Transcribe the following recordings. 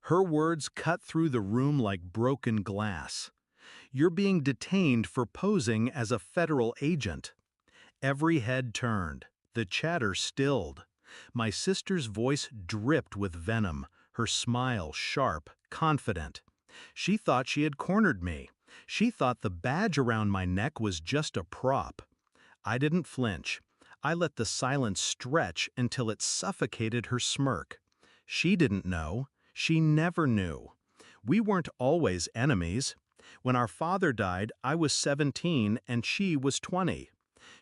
Her words cut through the room like broken glass. "You're being detained for posing as a federal agent." Every head turned. The chatter stilled. My sister's voice dripped with venom, her smile sharp, confident. She thought she had cornered me. She thought the badge around my neck was just a prop. I didn't flinch. I let the silence stretch until it suffocated her smirk. She didn't know. She never knew. We weren't always enemies. When our father died, I was 17 and she was 20.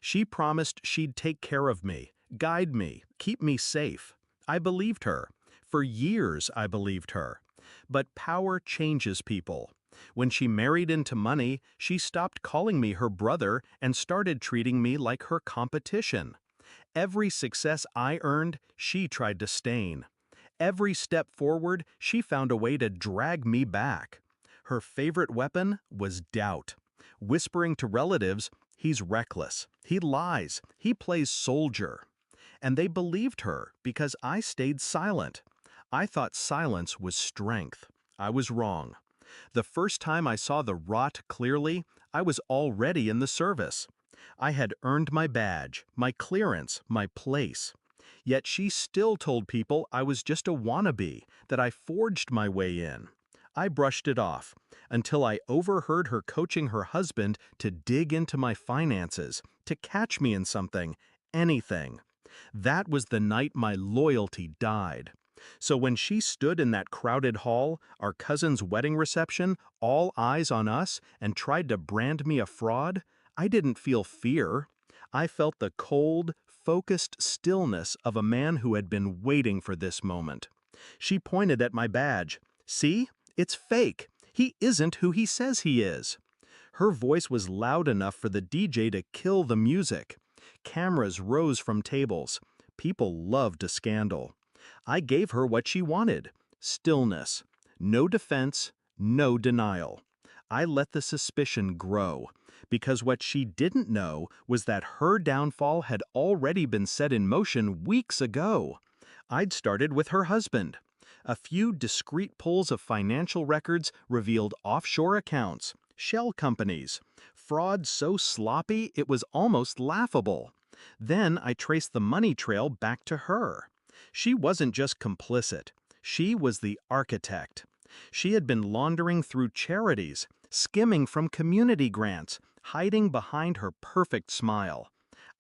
She promised she'd take care of me, guide me, keep me safe. I believed her. For years I believed her. But power changes people. When she married into money, she stopped calling me her brother and started treating me like her competition. Every success I earned, she tried to stain. Every step forward, she found a way to drag me back. Her favorite weapon was doubt. Whispering to relatives, "He's reckless, he lies, he plays soldier." And they believed her because I stayed silent. I thought silence was strength. I was wrong. The first time I saw the rot clearly, I was already in the service. I had earned my badge, my clearance, my place. Yet she still told people I was just a wannabe, that I forged my way in. I brushed it off, until I overheard her coaching her husband to dig into my finances, to catch me in something, anything. That was the night my loyalty died. So when she stood in that crowded hall, our cousin's wedding reception, all eyes on us, and tried to brand me a fraud, I didn't feel fear. I felt the cold, focused stillness of a man who had been waiting for this moment. She pointed at my badge. "See? It's fake. He isn't who he says he is." Her voice was loud enough for the DJ to kill the music. Cameras rose from tables. People loved a scandal. I gave her what she wanted: stillness. No defense, no denial. I let the suspicion grow, because what she didn't know was that her downfall had already been set in motion weeks ago. I'd started with her husband. A few discreet pulls of financial records revealed offshore accounts, shell companies, fraud so sloppy it was almost laughable. Then I traced the money trail back to her. She wasn't just complicit. She was the architect. She had been laundering through charities, skimming from community grants, hiding behind her perfect smile.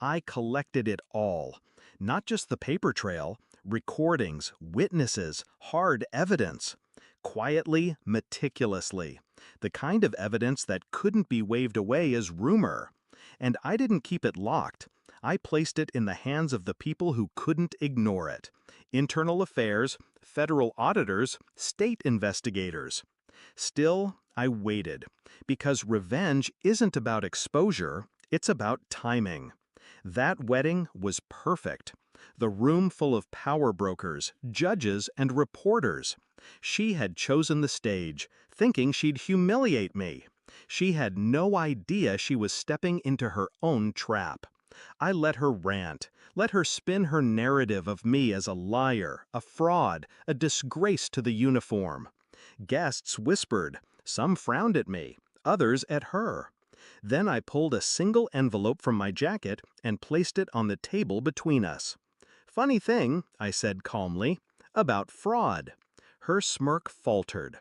I collected it all. Not just the paper trail, recordings, witnesses, hard evidence. Quietly, meticulously. The kind of evidence that couldn't be waved away as rumor. And I didn't keep it locked. I placed it in the hands of the people who couldn't ignore it. Internal affairs, federal auditors, state investigators. Still, I waited, because revenge isn't about exposure, it's about timing. That wedding was perfect. The room full of power brokers, judges, and reporters. She had chosen the stage, thinking she'd humiliate me. She had no idea she was stepping into her own trap. I let her rant, let her spin her narrative of me as a liar, a fraud, a disgrace to the uniform. Guests whispered, some frowned at me, others at her. Then I pulled a single envelope from my jacket and placed it on the table between us. "Funny thing," I said calmly, "about fraud." Her smirk faltered.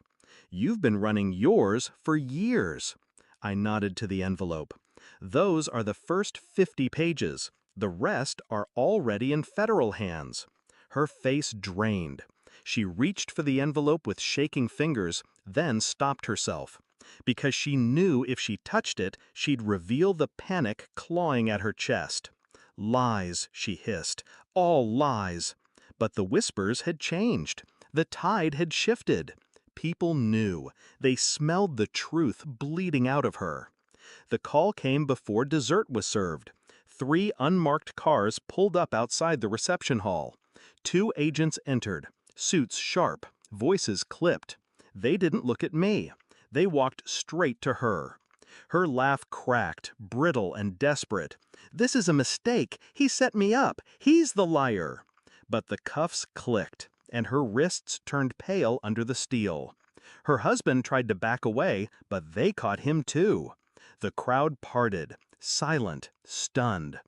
"You've been running yours for years." I nodded to the envelope. "Those are the first 50 pages. The rest are already in federal hands." Her face drained. She reached for the envelope with shaking fingers, then stopped herself. Because she knew if she touched it, she'd reveal the panic clawing at her chest. "Lies," she hissed. "All lies." But the whispers had changed. The tide had shifted. People knew. They smelled the truth bleeding out of her. The call came before dessert was served. 3 unmarked cars pulled up outside the reception hall. 2 agents entered, suits sharp, voices clipped. They didn't look at me. They walked straight to her. Her laugh cracked, brittle and desperate. "This is a mistake. He set me up. He's the liar." But the cuffs clicked. and her wrists turned pale under the steel. Her husband tried to back away, but they caught him too. The crowd parted, silent, stunned.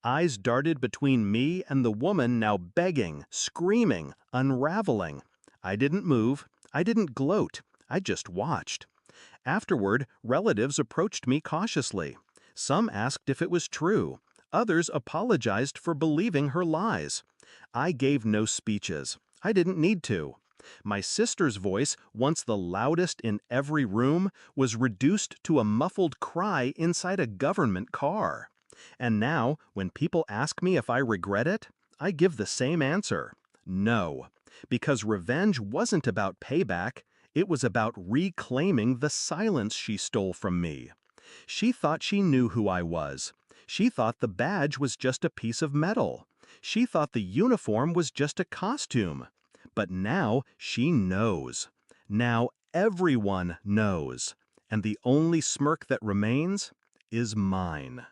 Eyes darted between me and the woman now begging, screaming, unraveling. I didn't move. I didn't gloat. I just watched. Afterward, relatives approached me cautiously. Some asked if it was true. Others apologized for believing her lies. I gave no speeches. I didn't need to. My sister's voice, once the loudest in every room, was reduced to a muffled cry inside a government car. And now, when people ask me if I regret it, I give the same answer. No. Because revenge wasn't about payback, it was about reclaiming the silence she stole from me. She thought she knew who I was. She thought the badge was just a piece of metal. She thought the uniform was just a costume. But now she knows. Now everyone knows. And the only smirk that remains is mine.